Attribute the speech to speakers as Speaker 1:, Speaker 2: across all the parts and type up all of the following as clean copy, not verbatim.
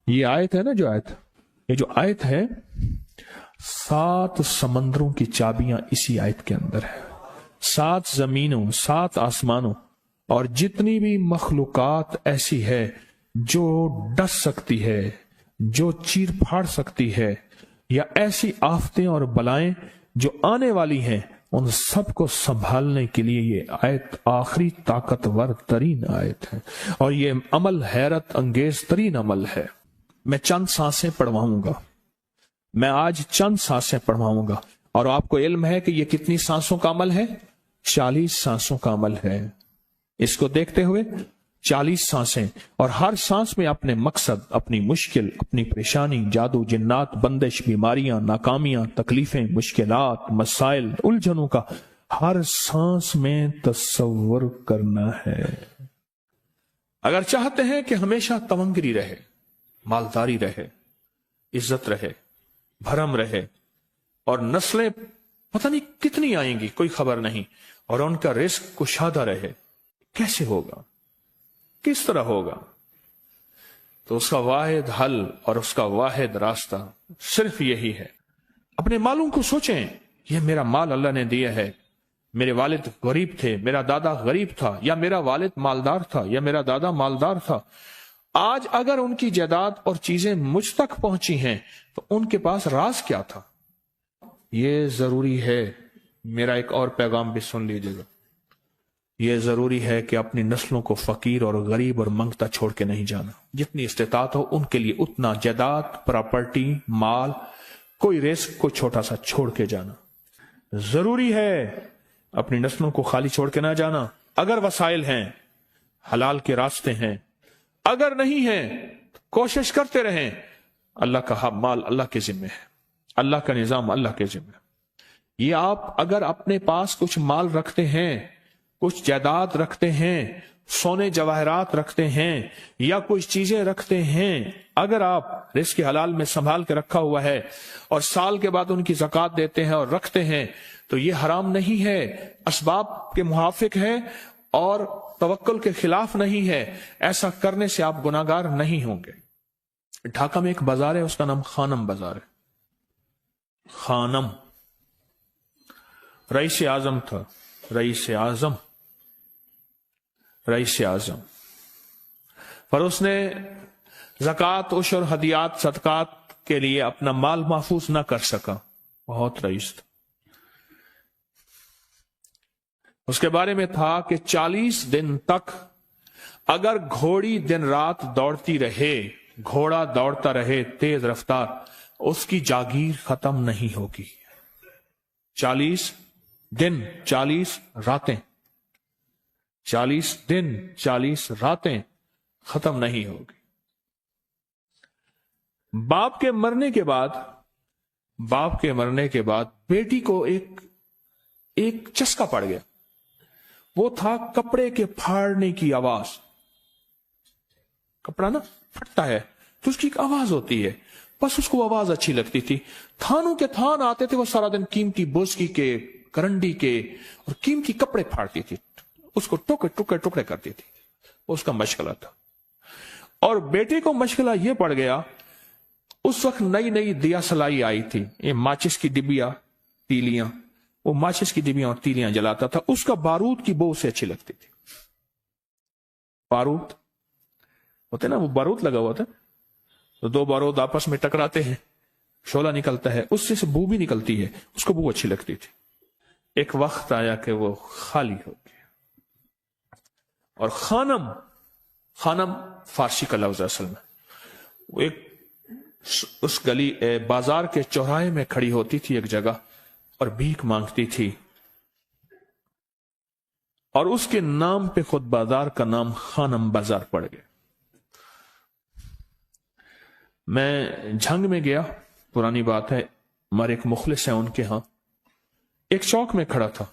Speaker 1: یہ آیت ہے نا یہ جو آیت ہے 7 سمندروں کی چابیاں اسی آیت کے اندر ہے. 7 زمینوں 7 آسمانوں اور جتنی بھی مخلوقات ایسی ہے جو ڈس سکتی ہے، جو چیر پھاڑ سکتی ہے، یا ایسی آفتیں اور بلائیں جو آنے والی ہیں، ان سب کو سنبھالنے کے لیے یہ آیت آخری طاقتور ترین آیت ہے، اور یہ عمل حیرت انگیز ترین عمل ہے. میں چند سانسیں پڑھواؤں گا، میں آج چند سانسیں پڑھواؤں گا، اور آپ کو علم ہے کہ یہ کتنی سانسوں کا عمل ہے؟ 40 سانسوں کا عمل ہے. اس کو دیکھتے ہوئے 40 سانسیں، اور ہر سانس میں اپنے مقصد، اپنی مشکل، اپنی پریشانی، جادو، جنات، بندش، بیماریاں، ناکامیاں، تکلیفیں، مشکلات، مسائل، الجھنوں کا ہر سانس میں تصور کرنا ہے. اگر چاہتے ہیں کہ ہمیشہ تمنگری رہے، مالداری رہے، عزت رہے، بھرم رہے، اور نسلیں پتہ نہیں کتنی آئیں گی کوئی خبر نہیں، اور ان کا رزق کشادہ رہے، کیسے ہوگا؟ کس طرح ہوگا؟ تو اس کا واحد حل اور اس کا واحد راستہ صرف یہی ہے. اپنے مالوں کو سوچیں، یہ میرا مال اللہ نے دیا ہے. میرے والد غریب تھے، میرا دادا غریب تھا، یا میرا والد مالدار تھا، یا میرا دادا مالدار تھا. آج اگر ان کی جائیداد اور چیزیں مجھ تک پہنچی ہیں تو ان کے پاس راز کیا تھا؟ یہ ضروری ہے. میرا ایک اور پیغام بھی سن لیجیے گا. یہ ضروری ہے کہ اپنی نسلوں کو فقیر اور غریب اور منگتا چھوڑ کے نہیں جانا. جتنی استطاعت ہو ان کے لیے اتنا جائیداد، پراپرٹی، مال، کوئی رزق کو چھوٹا سا چھوڑ کے جانا ضروری ہے. اپنی نسلوں کو خالی چھوڑ کے نہ جانا. اگر وسائل ہیں، حلال کے راستے ہیں، اگر نہیں ہیں کوشش کرتے رہیں. اللہ کا مال اللہ کے ذمہ ہے، اللہ کا نظام اللہ کے ذمہ. یہ آپ اگر اپنے پاس کچھ مال رکھتے ہیں، کچھ جائیداد رکھتے ہیں، سونے جواہرات رکھتے ہیں، یا کچھ چیزیں رکھتے ہیں، اگر آپ رزق حلال میں سنبھال کے رکھا ہوا ہے اور سال کے بعد ان کی زکوٰۃ دیتے ہیں اور رکھتے ہیں، تو یہ حرام نہیں ہے، اسباب کے موافق ہے اور توکل کے خلاف نہیں ہے. ایسا کرنے سے آپ گناہگار نہیں ہوں گے. ڈھاکہ میں ایک بازار ہے، اس کا نام خانم بازار ہے. خانم رئیس اعظم تھا، رئیس اعظم. پر اس نے زکوٰۃ، عشر، ہدیات، صدقات کے لیے اپنا مال محفوظ نہ کر سکا. بہت رئیس تھا. اس کے بارے میں تھا کہ 40 دن تک اگر گھوڑی دن رات دوڑتی رہے، گھوڑا دوڑتا رہے تیز رفتار، اس کی جاگیر ختم نہیں ہوگی. 40 دن 40 راتیں، 40 دن 40 راتیں ختم نہیں ہوگی. باپ کے مرنے کے بعد بیٹی کو ایک چسکا پڑ گیا. وہ تھا کپڑے کے پھاڑنے کی آواز. کپڑا نا پھٹتا ہے تو اس کی ایک آواز ہوتی ہے، بس اس کو آواز اچھی لگتی تھی. تھانوں کے تھان آتے تھے، وہ سارا دن قیمتی بوسکی کے، کرنڈی کے اور قیمتی کپڑے پھاڑتی تھی، اس کو ٹکڑے کرتی تھی. اس کا مشغلہ تھا. اور بیٹے کو مشغلہ یہ پڑ گیا، اس وقت نئی دیا سلائی آئی تھی، یہ ماچس کی ڈبیاں، تیلیاں، وہ ماچس کی ڈبیاں اور تیلیاں جلاتا تھا. اس کا بارود کی بو اسے اچھی لگتی تھی. بارود ہوتے نا، وہ بارود لگا ہوا تھا تو 2 بارود آپس میں ٹکراتے ہیں، شعلہ نکلتا ہے، اس سے بو بھی نکلتی ہے، اس کو بو اچھی لگتی تھی. ایک وقت آیا کہ وہ خالی ہو گیا. اور خانم فارسی کا لفظ اصل میں، وہ ایک اس گلی بازار کے چوراہے میں کھڑی ہوتی تھی ایک جگہ اور بھیک مانگتی تھی، اور اس کے نام پہ خود بازار کا نام خانم بازار پڑ گیا. میں جھنگ میں گیا، پرانی بات ہے، ہمارے ایک مخلص ہیں، ان کے ہاں ایک چوک میں کھڑا تھا.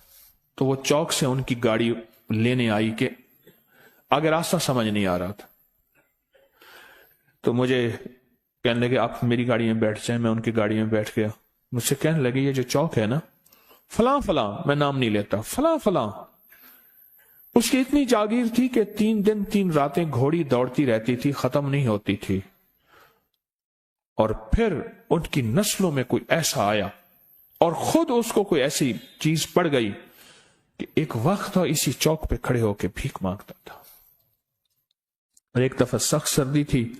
Speaker 1: تو وہ چوک سے ان کی گاڑی لینے آئی کہ آگے راستہ سمجھ نہیں آ رہا تھا. تو مجھے کہنے لگے آپ میری گاڑی میں بیٹھ جائیں. میں ان کی گاڑی میں بیٹھ گیا. مجھ سے کہنے لگے یہ جو چوک ہے نا، فلاں فلاں، میں نام نہیں لیتا، فلاں فلاں. اس کی اتنی جاگیر تھی کہ 3 دن 3 راتیں گھوڑی دوڑتی رہتی تھی، ختم نہیں ہوتی تھی. اور پھر ان کی نسلوں میں کوئی ایسا آیا اور خود اس کو کوئی ایسی چیز پڑ گئی کہ ایک وقت تھا اسی چوک پہ کھڑے ہو کے بھیک مانگتا تھا. اور ایک دفعہ سخت سردی تھی،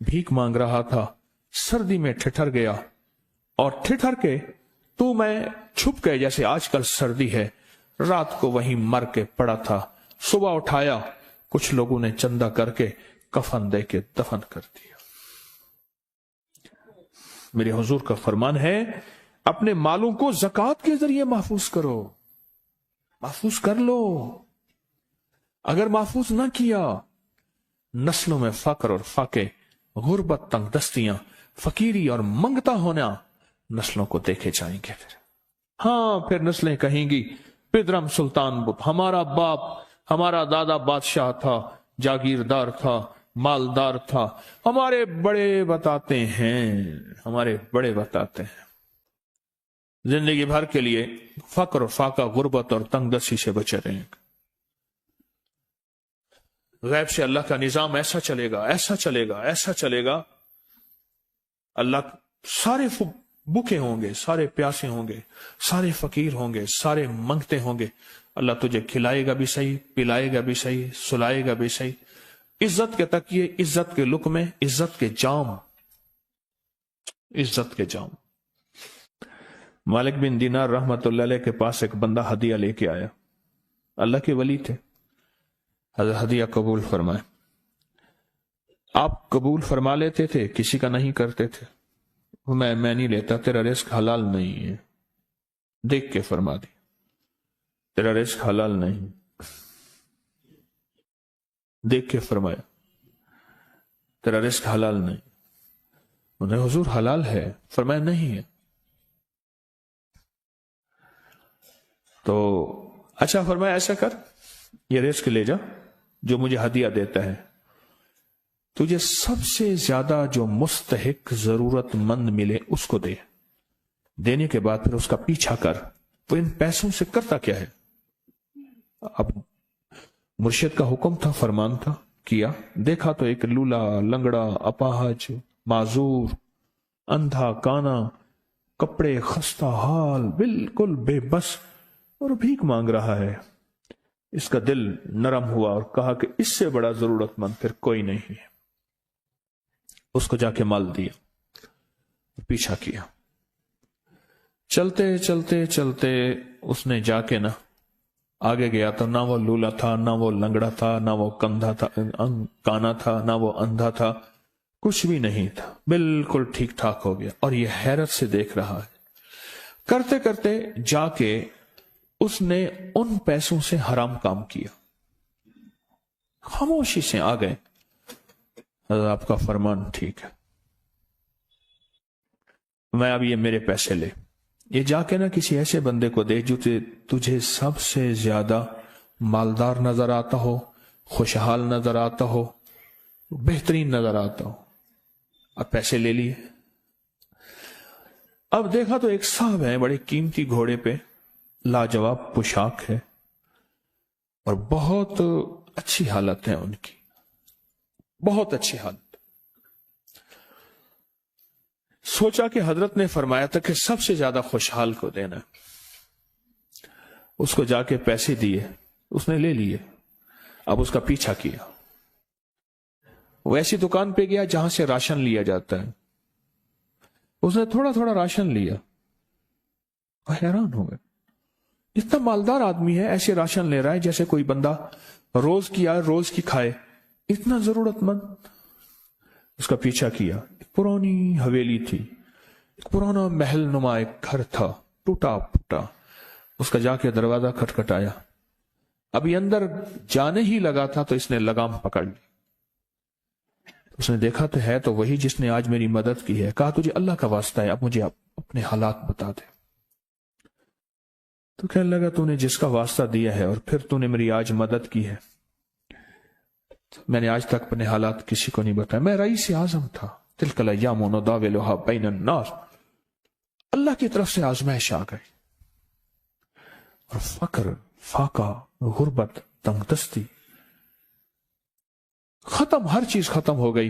Speaker 1: بھیک مانگ رہا تھا، سردی میں ٹھٹر گیا اور ٹھٹر کے تو میں چھپ گئے جیسے آج کل سردی ہے. رات کو وہیں مر کے پڑا تھا. صبح اٹھایا، کچھ لوگوں نے چندہ کر کے کفن دے کے دفن کر دیا. میرے حضور کا فرمان ہے اپنے مالوں کو زکوٰۃ کے ذریعے محفوظ کرو، محفوظ کر لو. اگر محفوظ نہ کیا، نسلوں میں فقر اور فاقے، غربت، تنگ دستیاں، فقیری اور منگتا ہونا نسلوں کو دیکھے جائیں گے. پھر نسلیں کہیں گی پدرم سلطان بت، ہمارا باپ، ہمارا دادا بادشاہ تھا، جاگیردار تھا، مالدار تھا. ہمارے بڑے بتاتے ہیں زندگی بھر کے لیے فقر اور فاقہ، غربت اور تنگ دستی سے بچے رہیں گے. غیب سے اللہ کا نظام ایسا چلے گا، ایسا چلے گا، ایسا چلے گا. اللہ سارے بھوکے ہوں گے، سارے پیاسے ہوں گے، سارے فقیر ہوں گے، سارے منگتے ہوں گے. اللہ تجھے کھلائے گا بھی صحیح، پلائے گا بھی صحیح، سلائے گا بھی صحیح. عزت کے تکیے، عزت کے لقمے، عزت کے جام، عزت کے جام. مالک بن دینار رحمت اللہ علیہ کے پاس ایک بندہ ہدیہ لے کے آیا. اللہ کے ولی تھے. حضرت ہدیہ قبول فرمائے. آپ قبول فرما لیتے تھے، کسی کا نہیں کرتے تھے. میں نہیں لیتا، تیرا رزق حلال نہیں ہے. دیکھ کے فرما دی، تیرا رزق حلال نہیں. دیکھ کے فرمایا تیرا رزق حلال نہیں. انہیں حضور حلال ہے، فرمایا نہیں ہے. تو اچھا فرمایا ایسا کر، یہ رزق لے جا جو مجھے ہدیہ دیتا ہے. تجھے سب سے زیادہ جو مستحق ضرورت مند ملے اس کو دے. دینے کے بعد پھر اس کا پیچھا کر. وہ ان پیسوں سے کرتا کیا ہے؟ اب مرشد کا حکم تھا، فرمان تھا، کیا. دیکھا تو ایک لولا، لنگڑا، اپاہج، معذور، اندھا، کانا، کپڑے خستہ حال، بالکل بے بس، اور بھیک مانگ رہا ہے. اس کا دل نرم ہوا اور کہا کہ اس سے بڑا ضرورت مند پھر کوئی نہیں ہے. اس کو جا کے مال دیا، پیچھا کیا. چلتے چلتے چلتے اس نے جا کے آگے گیا تو نہ وہ لولا تھا، نہ وہ لنگڑا تھا، نہ وہ کندھا تھا، کانا تھا، نہ وہ اندھا تھا، کچھ بھی نہیں تھا. بالکل ٹھیک ٹھاک ہو گیا اور یہ حیرت سے دیکھ رہا ہے. کرتے کرتے جا کے اس نے ان پیسوں سے حرام کام کیا. خاموشی سے آ گئے، آپ کا فرمان ٹھیک ہے، میں اب یہ میرے پیسے لے. یہ جا کے کسی ایسے بندے کو دے جو تجھے سب سے زیادہ مالدار نظر آتا ہو، خوشحال نظر آتا ہو، بہترین نظر آتا ہو. اب پیسے لے لیے. اب دیکھا تو ایک صاحب ہے، بڑے قیمتی گھوڑے پہ، لاجواب پوشاک ہے اور بہت اچھی حالت ہے ان کی، بہت اچھی حالت. سوچا کہ حضرت نے فرمایا تھا کہ سب سے زیادہ خوشحال کو دینا. اس کو جا کے پیسے دیے، اس نے لے لیے. اب اس کا پیچھا کیا. وہ ایسی دکان پہ گیا جہاں سے راشن لیا جاتا ہے. اس نے تھوڑا تھوڑا راشن لیا. حیران ہو گئے، اتنا مالدار آدمی ہے، ایسے راشن لے رہا ہے جیسے کوئی بندہ روز کی آئے روز کی کھائے، اتنا ضرورت مند. اس کا پیچھا کیا. ایک پرانی حویلی تھی، ایک پرانا محل نما ایک گھر تھا، ٹوٹا پھوٹا. اس کا جا کے دروازہ کھٹکھٹایا. ابھی اندر جانے ہی لگا تھا تو اس نے لگام پکڑ لی. اس نے دیکھا تو ہے تو وہی جس نے آج میری مدد کی ہے. کہا تجھے اللہ کا واسطہ ہے، اب مجھے اپنے حالات بتا دے. تو کہنے لگا تو نے جس کا واسطہ دیا ہے اور پھر تو نے میری آج مدد کی ہے، میں نے آج تک اپنے حالات کسی کو نہیں بتایا. میں رئیس اعظم تھا. تلک الایام نداولها بین الناس. اللہ کی طرف سے آزمائش آ گئی اور فقر، فاقہ، غربت، تنگ دستی ختم، ہر چیز ختم ہو گئی.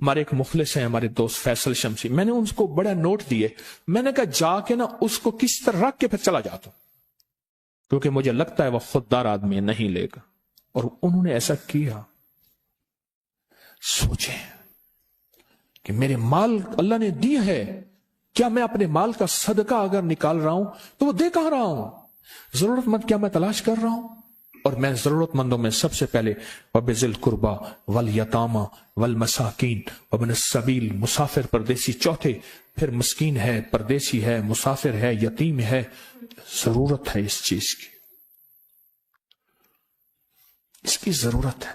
Speaker 1: ہمارے ایک مخلص ہیں ہمارے دوست فیصل شمسی، میں نے ان کو بڑا نوٹ دیے، میں نے کہا جا کے نا اس کو کس طرح رکھ کے پھر چلا جاتا ہوں، کیونکہ مجھے لگتا ہے وہ خوددار آدمی نہیں لے گا، اور انہوں نے ایسا کیا۔ سوچیں کہ میرے مال اللہ نے دی ہے، کیا میں اپنے مال کا صدقہ اگر نکال رہا ہوں تو وہ دے کہاں رہا ہوں؟ ضرورت مند کیا میں تلاش کر رہا ہوں؟ اور میں ضرورت مندوں میں سب سے پہلے وَبِذِي الْقُرْبَى وَالْيَتَامَى وَالْمَسَاكِينَ وَابْنِ السَّبِيلِ، مسافر پردیسی چوتھے، پھر مسکین ہے، پردیسی ہے، مسافر ہے، یتیم ہے، ضرورت ہے اس چیز کی، اس کی ضرورت ہے۔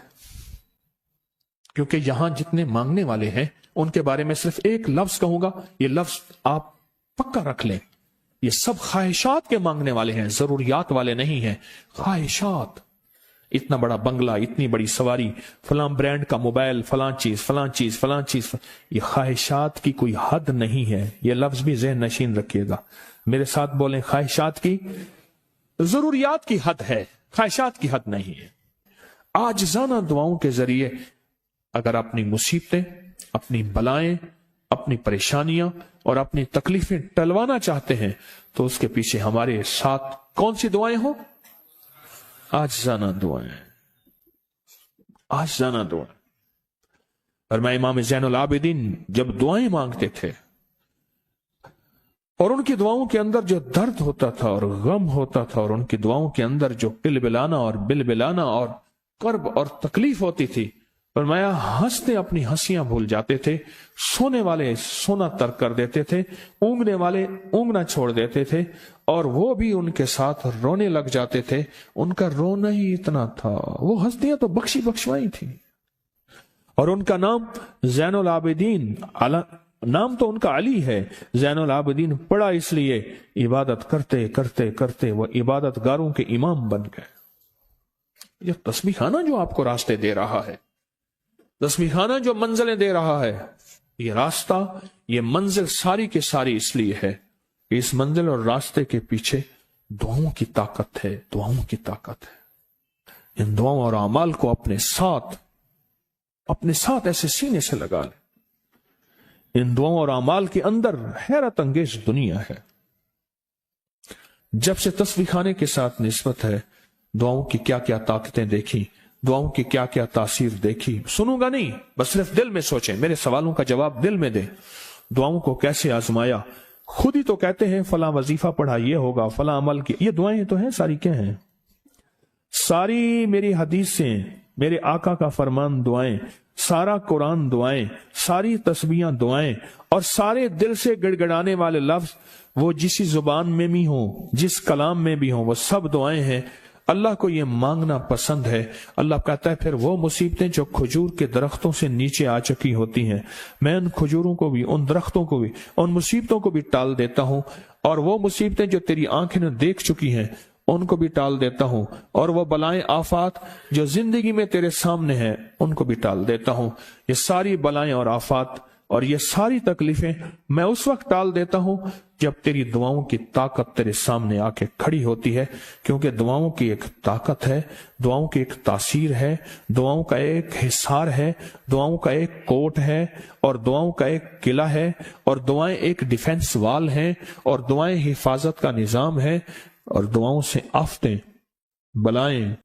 Speaker 1: کیونکہ یہاں جتنے مانگنے والے ہیں ان کے بارے میں صرف ایک لفظ کہوں گا، یہ لفظ آپ پکا رکھ لیں، یہ سب خواہشات کے مانگنے والے ہیں، ضروریات والے نہیں ہیں، خواہشات۔ اتنا بڑا بنگلہ، اتنی بڑی سواری، فلاں برانڈ کا موبائل، فلاں چیز فلاں چیز فلاں چیز، یہ خواہشات کی کوئی حد نہیں ہے، یہ لفظ بھی ذہن نشین رکھیے گا، میرے ساتھ بولیں، خواہشات کی، ضروریات کی حد ہے، خواہشات کی حد نہیں ہے۔ عاجزانہ دعاؤں کے ذریعے اگر اپنی مصیبتیں، اپنی بلائیں، اپنی پریشانیاں اور اپنی تکلیفیں ٹلوانا چاہتے ہیں تو اس کے پیچھے ہمارے ساتھ کون سی دعائیں ہوں؟ عاجزانہ دعائیں، عاجزانہ دعائیں۔ اور میں امام زین العابدین جب دعائیں مانگتے تھے اور ان کی دعاؤں کے اندر جو درد ہوتا تھا اور غم ہوتا تھا، اور ان کی دعاؤں کے اندر جو پلبلانا اور بلبلانا اور کرب اور تکلیف ہوتی تھی، فرمایا ہنستے اپنی ہنسیاں بھول جاتے تھے، سونے والے سونا ترک کر دیتے تھے، اونگنے والے اونگنا چھوڑ دیتے تھے، اور وہ بھی ان کے ساتھ رونے لگ جاتے تھے۔ ان کا رونا ہی اتنا تھا، وہ ہستیاں تو بخشی بخشوائی تھی، اور ان کا نام زین العابدین، نام تو ان کا علی ہے، زین العابدین پڑا اس لیے عبادت کرتے کرتے کرتے وہ عبادت گاروں کے امام بن گئے۔ یہ تسبیح خانہ جو آپ کو راستے دے رہا ہے، تسبیح خانہ جو منزلیں دے رہا ہے، یہ راستہ، یہ منزل ساری کے ساری اس لیے ہے کہ اس منزل اور راستے کے پیچھے دعاؤں کی طاقت ہے، دعاؤں کی طاقت ہے۔ ان دعاؤں اور اعمال کو اپنے ساتھ ایسے سینے سے لگا لیں۔ ان دعاؤں اور اعمال کے اندر حیرت انگیز دنیا ہے۔ جب سے تسبیح خانے کے ساتھ نسبت ہے، دعاؤں کی کیا کیا طاقتیں دیکھی، دعاؤں کی کیا کیا تاثیر دیکھی۔ سنوں گا نہیں، بس صرف دل میں سوچیں، میرے سوالوں کا جواب دل میں دیں۔ دعاؤں کو کیسے آزمایا، خود ہی تو کہتے ہیں فلاں وظیفہ پڑھا یہ ہوگا، فلاں عمل کی، یہ دعائیں تو ہیں ساری، کیا ہیں؟ ساری میری حدیثیں، میرے آقا کا فرمان دعائیں، سارا قرآن دعائیں، ساری تسبیحاں دعائیں، اور سارے دل سے گڑ گڑانے والے لفظ وہ جسی زبان میں بھی ہوں، جس کلام میں بھی ہوں، وہ سب دعائیں ہیں۔ اللہ کو یہ مانگنا پسند ہے۔ اللہ کہتا ہے پھر وہ مصیبتیں جو کھجور کے درختوں سے نیچے آ چکی ہوتی ہیں، میں ان کھجوروں کو بھی، ان درختوں کو بھی، ان مصیبتوں کو بھی ٹال دیتا ہوں، اور وہ مصیبتیں جو تیری آنکھیں نے دیکھ چکی ہیں ان کو بھی ٹال دیتا ہوں، اور وہ بلائیں آفات جو زندگی میں تیرے سامنے ہیں ان کو بھی ٹال دیتا ہوں۔ یہ ساری بلائیں اور آفات اور یہ ساری تکلیفیں میں اس وقت ٹال دیتا ہوں جب تیری دعاؤں کی طاقت تیرے سامنے آ کے کھڑی ہوتی ہے، کیونکہ دعاؤں کی ایک طاقت ہے، دعاؤں کی ایک تاثیر ہے، دعاؤں کا ایک حصار ہے، دعاؤں کا ایک کوٹ ہے، اور دعاؤں کا ایک قلعہ ہے، اور دعائیں ایک ڈیفنس وال ہیں، اور دعائیں حفاظت کا نظام ہے، اور دعاؤں سے آفتیں، بلائیں،